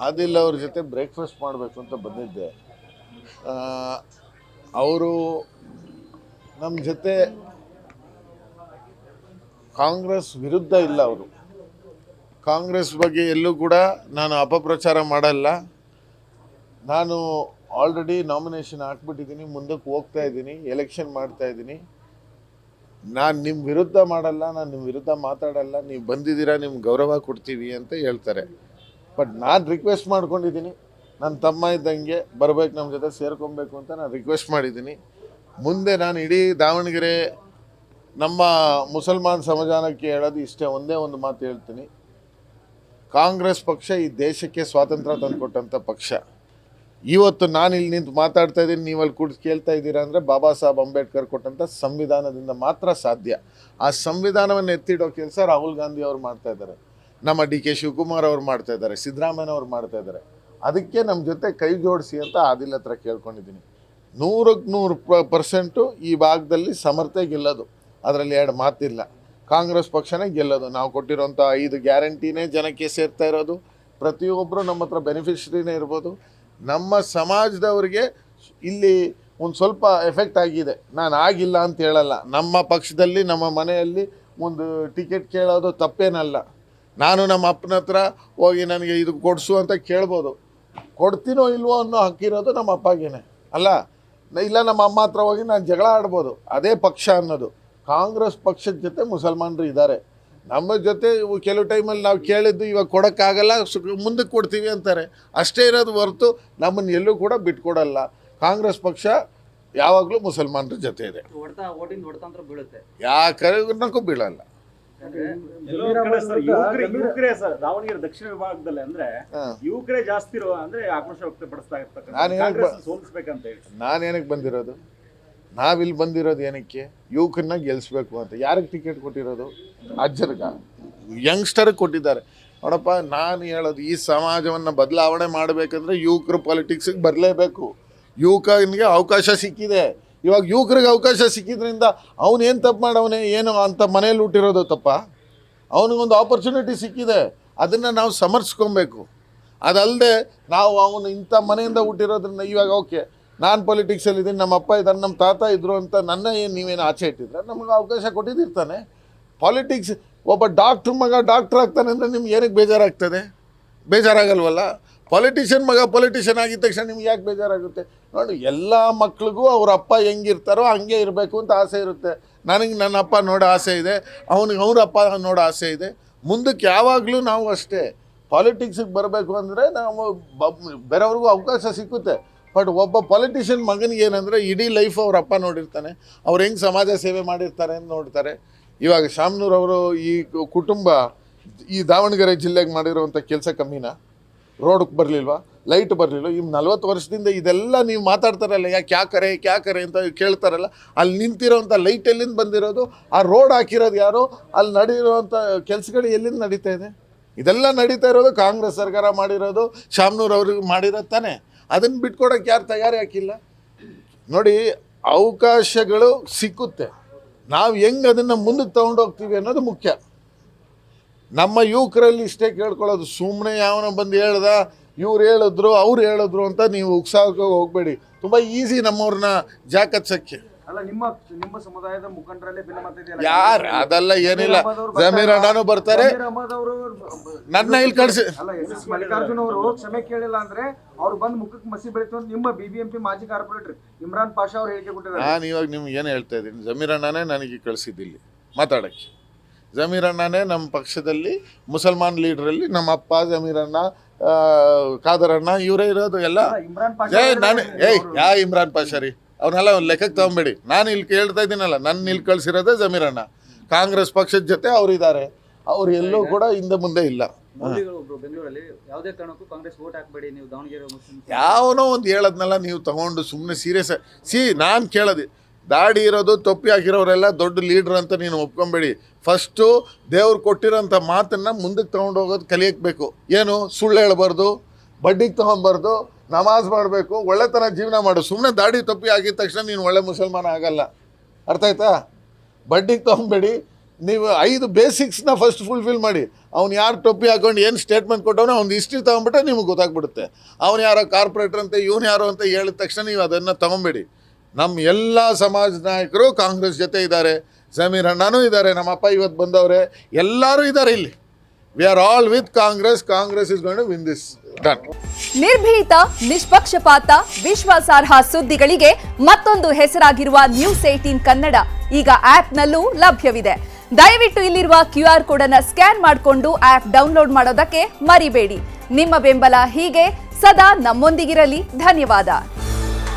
ಆದಿಲ್ ಅವ್ರ ಜೊತೆ ಬ್ರೇಕ್ಫಾಸ್ಟ್ ಮಾಡಬೇಕು ಅಂತ ಬಂದಿದ್ದೆ. ಅವರು ನಮ್ಮ ಜೊತೆ ಕಾಂಗ್ರೆಸ್ ವಿರುದ್ಧ ಇಲ್ಲ. ಅವರು ಕಾಂಗ್ರೆಸ್ ಬಗ್ಗೆ ಎಲ್ಲೂ ಕೂಡ ನಾನು ಅಪಪ್ರಚಾರ ಮಾಡಲ್ಲ. ನಾನು ಆಲ್ರೆಡಿ ನಾಮಿನೇಷನ್ ಹಾಕ್ಬಿಟ್ಟಿದ್ದೀನಿ, ಮುಂದಕ್ಕೆ ಹೋಗ್ತಾ ಇದ್ದೀನಿ, ಎಲೆಕ್ಷನ್ ಮಾಡ್ತಾ ಇದ್ದೀನಿ. ನಾನು ನಿಮ್ಮ ವಿರುದ್ಧ ಮಾಡಲ್ಲ, ನಾನು ನಿಮ್ಮ ವಿರುದ್ಧ ಮಾತಾಡಲ್ಲ. ನೀವು ಬಂದಿದ್ದೀರಾ, ನಿಮ್ಗೆ ಗೌರವ ಕೊಡ್ತೀವಿ ಅಂತ ಹೇಳ್ತಾರೆ. ಬಟ್ ನಾನು ರಿಕ್ವೆಸ್ಟ್ ಮಾಡ್ಕೊಂಡಿದ್ದೀನಿ, ನನ್ನ ತಮ್ಮ ಇದ್ದಂಗೆ ಬರಬೇಕು, ನಮ್ಮ ಜೊತೆ ಸೇರ್ಕೊಬೇಕು ಅಂತ ನಾನು ರಿಕ್ವೆಸ್ಟ್ ಮಾಡಿದ್ದೀನಿ. ಮುಂದೆ ನಾನು ಇಡೀ ದಾವಣಗೆರೆ ನಮ್ಮ ಮುಸಲ್ಮಾನ್ ಸಮಾಜಕ್ಕೆ ಹೇಳೋದು ಇಷ್ಟೇ, ಒಂದೇ ಒಂದು ಮಾತು ಹೇಳ್ತೀನಿ. ಕಾಂಗ್ರೆಸ್ ಪಕ್ಷ ಈ ದೇಶಕ್ಕೆ ಸ್ವಾತಂತ್ರ್ಯ ತಂದುಕೊಟ್ಟಂಥ ಪಕ್ಷ. ಇವತ್ತು ನಾನು ಇಲ್ಲಿ ನಿಂತು ಮಾತಾಡ್ತಾ ಇದ್ದೀನಿ, ನೀವು ಅಲ್ಲಿ ಕೂಡಿಸಿ ಕೇಳ್ತಾ ಇದ್ದೀರಾ ಅಂದರೆ ಬಾಬಾ ಸಾಹೇಬ್ ಅಂಬೇಡ್ಕರ್ ಕೊಟ್ಟಂಥ ಸಂವಿಧಾನದಿಂದ ಮಾತ್ರ ಸಾಧ್ಯ. ಆ ಸಂವಿಧಾನವನ್ನು ಎತ್ತಿಡೋ ಕೆಲಸ ರಾಹುಲ್ ಗಾಂಧಿ ಅವರು ಮಾಡ್ತಾ ಇದ್ದಾರೆ, ನಮ್ಮ DK ಶಿವಕುಮಾರ್ ಅವರು ಮಾಡ್ತಾ ಇದ್ದಾರೆ, ಸಿದ್ದರಾಮಯ್ಯ ಅವರು ಮಾಡ್ತಾ ಇದ್ದಾರೆ. ಅದಕ್ಕೆ ನಮ್ಮ ಜೊತೆ ಕೈ ಜೋಡಿಸಿ ಅಂತ ಆದಿಲ್ ಹತ್ರ ಕೇಳ್ಕೊಂಡಿದ್ದೀನಿ. 100% ಈ ಭಾಗದಲ್ಲಿ ಸಮರ್ಥೆ ಗೆಲ್ಲೋದು, ಅದರಲ್ಲಿ ಎರಡು ಮಾತಿಲ್ಲ. ಕಾಂಗ್ರೆಸ್ ಪಕ್ಷನೇ ಗೆಲ್ಲೋದು. ನಾವು ಕೊಟ್ಟಿರೋಂಥ 5 ಗ್ಯಾರಂಟಿನೇ ಜನಕ್ಕೆ ಸೇರ್ತಾ ಇರೋದು. ಪ್ರತಿಯೊಬ್ಬರು ನಮ್ಮ ಹತ್ರ ಬೆನಿಫಿಷರಿನೇ ಇರ್ಬೋದು. ನಮ್ಮ ಸಮಾಜದವರಿಗೆ ಇಲ್ಲಿ ಒಂದು ಸ್ವಲ್ಪ ಎಫೆಕ್ಟ್ ಆಗಿದೆ, ನಾನು ಆಗಿಲ್ಲ ಅಂತ ಹೇಳಲ್ಲ. ನಮ್ಮ ಪಕ್ಷದಲ್ಲಿ ನಮ್ಮ ಮನೆಯಲ್ಲಿ ಒಂದು ಟಿಕೆಟ್ ಕೇಳೋದು ತಪ್ಪೇನಲ್ಲ. ನಾನು ನಮ್ಮ ಅಪ್ಪನ ಹತ್ರ ಹೋಗಿ ನನಗೆ ಇದು ಕೊಡಿಸು ಅಂತ ಕೇಳ್ಬೋದು, ಕೊಡ್ತೀನೋ ಇಲ್ವೋ ಅನ್ನೋ ಹಕ್ಕಿರೋದು ನಮ್ಮ ಅಪ್ಪಗೇನೆ ಅಲ್ಲ. ಇಲ್ಲ ನಮ್ಮ ಅಮ್ಮ ಹತ್ರ ಹೋಗಿ ನಾನು ಜಗಳ ಆಡ್ಬೋದು. ಅದೇ ಪಕ್ಷ ಅನ್ನೋದು. ಕಾಂಗ್ರೆಸ್ ಪಕ್ಷದ ಜೊತೆ ಮುಸಲ್ಮಾನರು ಇದ್ದಾರೆ, ನಮ್ಮ ಜೊತೆ ಕೆಲವು ಟೈಮಲ್ಲಿ ನಾವು ಕೇಳಿದ್ದು ಇವಾಗ ಕೊಡೋಕ್ಕಾಗಲ್ಲ, ಮುಂದಕ್ಕೆ ಕೊಡ್ತೀವಿ ಅಂತಾರೆ. ಅಷ್ಟೇ ಇರೋದು ಹೊರತು ನಮ್ಮನ್ನು ಎಲ್ಲೂ ಕೂಡ ಬಿಟ್ಕೊಡಲ್ಲ. ಕಾಂಗ್ರೆಸ್ ಪಕ್ಷ ಯಾವಾಗಲೂ ಮುಸಲ್ಮಾನರ ಜೊತೆ ಇದೆ, ಯಾಕೂ ಬೀಳಲ್ಲ. ದಾವಣಗೆರೆ ದಕ್ಷಿಣ ವಿಭಾಗದಲ್ಲಿ ಅಂದ್ರೆ ಯುವಕರೇ ಜಾಸ್ತಿ ಅಂದ್ರೆ ಆಕ್ರೋಶ ವ್ಯಕ್ತಪಡಿಸ್ತಾ ಇರ್ತಕ್ಕಂಥ ಸೋಲಿಸ್ಬೇಕಂತ ಹೇಳಿ ನಾನೇನಕ್ಕೆ ಬಂದಿರೋದು? ನಾವಿಲ್ಲಿ ಬಂದಿರೋದು ಏನಕ್ಕೆ? ಯುವಕರನ್ನ ಗೆಲ್ಲಿಸ್ಬೇಕು ಅಂತ. ಯಾರಿಗೆ ಟಿಕೆಟ್ ಕೊಟ್ಟಿರೋದು? ಅಜ್ಜರ್ಗ, ಯಂಗ್ಸ್ಟರ್ಗೆ ಕೊಟ್ಟಿದ್ದಾರೆ. ನೋಡಪ್ಪ, ನಾನು ಹೇಳೋದು ಈ ಸಮಾಜವನ್ನು ಬದಲಾವಣೆ ಮಾಡಬೇಕಂದ್ರೆ ಯುವಕರು ಪಾಲಿಟಿಕ್ಸಿಗೆ ಬರಲೇಬೇಕು. ಯುವಕನಿಗೆ ಅವಕಾಶ ಸಿಕ್ಕಿದೆ. ಇವಾಗ ಯುವಕರಿಗೆ ಅವಕಾಶ ಸಿಕ್ಕಿದ್ರಿಂದ ಅವನೇನು ತಪ್ಪು ಮಾಡವನೇ? ಏನು ಅಂತ ಮನೇಲಿ ಹುಟ್ಟಿರೋದು ತಪ್ಪ? ಅವನಿಗೊಂದು ಆಪರ್ಚುನಿಟಿ ಸಿಕ್ಕಿದೆ, ಅದನ್ನು ನಾವು ಸಮರ್ಸ್ಕೊಬೇಕು. ಅದಲ್ಲದೆ ನಾವು ಅವನು ಇಂಥ ಮನೆಯಿಂದ ಹುಟ್ಟಿರೋದ್ರಿಂದ ಇವಾಗ ಓಕೆ ನಾನು ಪೊಲಿಟಿಕ್ಸಲ್ಲಿದ್ದೀನಿ, ನಮ್ಮ ಅಪ್ಪ ಇದ್ದಾರೆ, ನಮ್ಮ ತಾತ ಇದ್ದರು ಅಂತ ನನ್ನ ಏನು ನೀವೇನು ಆಚೆ ಇಟ್ಟಿದ್ರೆ ನಮಗೆ ಅವಕಾಶ ಕೊಟ್ಟಿದ್ದಿರ್ತಾನೆ. ಪಾಲಿಟಿಕ್ಸ್ ಒಬ್ಬ ಡಾಕ್ಟ್ರ್ ಮಗ ಡಾಕ್ಟ್ರ್ ಆಗ್ತಾನೆ ಅಂದರೆ ನಿಮ್ಗೆ ಏನಕ್ಕೆ ಬೇಜಾರಾಗ್ತದೆ? ಬೇಜಾರಾಗಲ್ವಲ್ಲ? ಪೊಲಿಟಿಷಿಯನ್ ಮಗ ಪೊಲಿಟಿಷಿಯನ್ ಆಗಿದ ತಕ್ಷಣ ನಿಮ್ಗೆ ಯಾಕೆ ಬೇಜಾರಾಗುತ್ತೆ? ನೋಡಿ, ಎಲ್ಲ ಮಕ್ಳಿಗೂ ಅವ್ರ ಅಪ್ಪ ಹೆಂಗಿರ್ತಾರೋ ಹಂಗೆ ಇರಬೇಕು ಅಂತ ಆಸೆ ಇರುತ್ತೆ. ನನಗೆ ನನ್ನ ಅಪ್ಪ ನೋಡೋ ಆಸೆ ಇದೆ, ಅವನಿಗೆ ಅವ್ರ ಅಪ್ಪ ನೋಡೋ ಆಸೆ ಇದೆ. ಮುಂದಕ್ಕೆ ಯಾವಾಗಲೂ ನಾವು ಅಷ್ಟೇ ಪಾಲಿಟಿಕ್ಸಿಗೆ ಬರಬೇಕು ಅಂದರೆ ನಾವು ಬೇರೆಯವ್ರಿಗೂ ಅವಕಾಶ ಸಿಕ್ಕುತ್ತೆ. ಬಟ್ ಒಬ್ಬ ಪೊಲಿಟಿಷಿಯನ್ ಮಗನಿಗೆ ಏನಂದರೆ ಇಡೀ ಲೈಫ್ ಅವ್ರ ಅಪ್ಪ ನೋಡಿರ್ತಾನೆ, ಅವ್ರು ಹೆಂಗೆ ಸಮಾಜ ಸೇವೆ ಮಾಡಿರ್ತಾರೆ ಅಂತ ನೋಡ್ತಾರೆ. ಇವಾಗ ಶಾಮನೂರವರು ಈ ಕುಟುಂಬ ಈ ದಾವಣಗೆರೆ ಜಿಲ್ಲೆಗೆ ಮಾಡಿರೋವಂಥ ಕೆಲಸ ಕಮ್ಮಿನ? ರೋಡ್ಗೆ ಬರಲಿಲ್ವಾ? ಲೈಟ್ ಬರಲಿಲ್ಲ? ಈ 40 ವರ್ಷದಿಂದ ಇದೆಲ್ಲ ನೀವು ಮಾತಾಡ್ತಾರಲ್ಲ, ಕ್ಯಾ ಕರೆ ಅಂತ ಕೇಳ್ತಾರಲ್ಲ, ಅಲ್ಲಿ ನಿಂತಿರೋವಂಥ ಲೈಟ್ ಎಲ್ಲಿಂದ ಬಂದಿರೋದು? ಆ ರೋಡ್ ಹಾಕಿರೋದು ಯಾರು? ಅಲ್ಲಿ ನಡೀರೋವಂಥ ಕೆಲಸಗಳು ಎಲ್ಲಿಂದ ನಡೀತಾ ಇದೆ? ಇದೆಲ್ಲ ನಡೀತಾ ಇರೋದು ಕಾಂಗ್ರೆಸ್ ಸರ್ಕಾರ ಮಾಡಿರೋದು, ಶಾಮನೂರವ್ರಿಗೆ ಮಾಡಿರೋದು ತಾನೆ. ಅದನ್ನು ಬಿಟ್ಕೊಡೋಕ್ಕೆ ಯಾರು ತಯಾರಿ ಹಾಕಿಲ್ಲ. ನೋಡಿ, ಅವಕಾಶಗಳು ಸಿಕ್ಕುತ್ತೆ, ನಾವು ಹೆಂಗೆ ಅದನ್ನು ಮುಂದಕ್ಕೆ ತೊಗೊಂಡೋಗ್ತೀವಿ ಅನ್ನೋದು ಮುಖ್ಯ. ನಮ್ಮ ಯುವಕರಲ್ಲಿ ಇಷ್ಟೇ ಕೇಳ್ಕೊಳ್ಳೋದು, ಸುಮ್ಮನೆ ಯಾವನ ಬಂದು ಹೇಳ್ದ, ಇವ್ರು ಹೇಳಿದ್ರು ಅವ್ರು ಹೇಳಿದ್ರು ಅಂತ ನೀವು ಉತ್ಸಾಹಕ್ಕೆ ಹೋಗಬೇಡಿ. ತುಂಬ ಈಸಿ ನಮ್ಮವ್ರನ್ನ ಜಾಕತ್ಸಕ್ಕೆ. ಅಲ್ಲ, ನಿಮ್ಮ ಸಮುದಾಯದ ಮುಖಂಡರಲ್ಲೇ ಭಿನ್ನಮತ ಇದೆಯಲ್ಲ? ಯಾರು? ಅದೆಲ್ಲ ಏನಿಲ್ಲ. ಜಮೀರ್ ಅಣ್ಣನೂ ಬರ್ತಾರೆ, ನನ್ನ ಇಲ್ಲಿ ಕಳಿಸಿ. ಅಲ್ಲ, SS ಮಲ್ಲಿಕಾರ್ಜುನ್ ಅವರು ಕ್ಷಮೆ ಕೇಳಿಲ್ಲ ಅಂದ್ರೆ ಅವ್ರು ಬಂದು ಮುಖಕ್ಕೆ ಮಸಿ ಬೆಳೀತು ಅಂತ ನಿಮ್ಮ BBMP ಮಾಜಿ ಕಾರ್ಪೊರೇಟರ್ ಇಮ್ರಾನ್ ಪಾಷಾ ಅವರು ಹೇಳಿಕೆ ಕೊಟ್ಟಿದ್ದಾರೆ. ನಾನು ಇವಾಗ ನಿಮ್ಗೆ ಏನು ಹೇಳ್ತಾ ಇದ್ದೀನಿ, ಜಮೀರ್ ಅಣ್ಣನೇ ನನಗೆ ಕಳಿಸಿದ್ದಿಲ್ಲಿ ಮಾತಾಡೋಕ್ಕೆ. ಜಮೀರ್ ಅಣ್ಣನೇ ನಮ್ಮ ಪಕ್ಷದಲ್ಲಿ ಮುಸಲ್ಮಾನ್ ಲೀಡ್ರಲ್ಲಿ ನಮ್ಮ ಅಪ್ಪ, ಜಮೀರ್ ಅಣ್ಣ, ಖಾದರ್ ಅಣ್ಣ ಇವರೇ ಇರೋದು ಎಲ್ಲ. ನಾನು ಇಮ್ರಾನ್ ಪಾಷಾ ರೀ, ಅವನ್ನೆಲ್ಲ ಒಂದು ಲೆಕ್ಕಕ್ಕೆ ತಗೊಂಬೇಡಿ. ನಾನು ಇಲ್ಲಿ ಕೇಳ್ತಾ ಇದ್ದೀನಲ್ಲ, ನನ್ನ ಇಲ್ಲಿ ಕಳಿಸಿರೋದೇ ಜಮೀರ್ ಅಣ್ಣ. ಕಾಂಗ್ರೆಸ್ ಪಕ್ಷದ ಜೊತೆ ಅವರಿದ್ದಾರೆ, ಅವ್ರು ಎಲ್ಲೂ ಕೂಡ ಹಿಂದೆ ಮುಂದೆ ಇಲ್ಲ. ಯಾವನೋ ಒಂದು ಹೇಳದ್ನಲ್ಲ, ನೀವು ತಗೊಂಡು ಸುಮ್ಮನೆ ಸೀರಿಯಸ್ ನಾನು ಕೇಳೋದು, ದಾಡಿ ಇರೋದು ತೊಪ್ಪಿ ಹಾಕಿರೋರೆಲ್ಲ ದೊಡ್ಡ ಲೀಡ್ರ್ ಅಂತ ನೀನು ಒಪ್ಕೊಂಬೇಡಿ. ಫಸ್ಟು ದೇವ್ರು ಕೊಟ್ಟಿರೋಂಥ ಮಾತನ್ನು ಮುಂದಕ್ಕೆ ತೊಗೊಂಡು ಹೋಗೋದು ಕಲಿಯಬೇಕು. ಏನು ಸುಳ್ಳು ಹೇಳ್ಬಾರ್ದು, ಬಡ್ಡಿಗೆ ತೊಗೊಬಾರ್ದು, ನಮಾಜ್ ಮಾಡಬೇಕು, ಒಳ್ಳೆತನ ಜೀವನ ಮಾಡು. ಸುಮ್ಮನೆ ದಾಡಿ ತೊಪ್ಪಿ ಆಗಿದ ತಕ್ಷಣ ನೀನು ಒಳ್ಳೆ ಮುಸಲ್ಮಾನ ಆಗಲ್ಲ. ಅರ್ಥ ಆಯ್ತಾ? ಬಡ್ಡಿಗೆ ತೊಗೊಬೇಡಿ, ನೀವು 5 ಬೇಸಿಕ್ಸ್ನ ಫಸ್ಟ್ ಫುಲ್ಫಿಲ್ ಮಾಡಿ. ಅವ್ನು ಯಾರು ಟೊಪ್ಪಿ ಹಾಕೊಂಡು ಏನು ಸ್ಟೇಟ್ಮೆಂಟ್ ಕೊಟ್ಟವನೋ ಅವ್ನು ಹಿಸ್ಟ್ರಿ ತೊಗೊಂಡ್ಬಿಟ್ರೆ ನಿಮ್ಗೆ ಗೊತ್ತಾಗ್ಬಿಡುತ್ತೆ. ಅವ್ನು ಯಾರೋ ಕಾರ್ಪೊರೇಟರ್ ಅಂತ ಇವನು ಯಾರೋ ಅಂತ ಹೇಳಿದ ತಕ್ಷಣ ನೀವು ಅದನ್ನು ತೊಗೊಬೇಡಿ. ನಮ್ಮ ಎಲ್ಲ ಸಮಾಜ ನಾಯಕರು ಕಾಂಗ್ರೆಸ್ ಜೊತೆ ಇದ್ದಾರೆ, ಸಮೀರ್ ಅಣ್ಣನೂ ಇದ್ದಾರೆ, ನಮ್ಮಪ್ಪ ಇವತ್ತು ಬಂದವರೆ, ಎಲ್ಲರೂ ಇದ್ದಾರೆ ಇಲ್ಲಿ. We are all with Congress. Congress is going to win this. Done. ನಿರ್ಭೀತ, ನಿಷ್ಪಕ್ಷಪಾತ, ವಿಶ್ವಾಸಾರ್ಹ ಸುದ್ದಿಗಳಿಗೆ ಮತ್ತೊಂದು ಹೆಸರಾಗಿರುವ ನ್ಯೂಸ್ 18 ಕನ್ನಡ ಈಗ ಆಪ್ನಲ್ಲೂ ಲಭ್ಯವಿದೆ. ದಯವಿಟ್ಟು ಇಲ್ಲಿರುವ QR ಕೋಡ್ ಅನ್ನು ಸ್ಕ್ಯಾನ್ ಮಾಡಿಕೊಂಡು ಆಪ್ ಡೌನ್ಲೋಡ್ ಮಾಡೋದಕ್ಕೆ ಮರಿಬೇಡಿ. ನಿಮ್ಮ ಬೆಂಬಲ ಹೀಗೆ ಸದಾ ನಮ್ಮೊಂದಿಗಿರಲಿ. ಧನ್ಯವಾದ.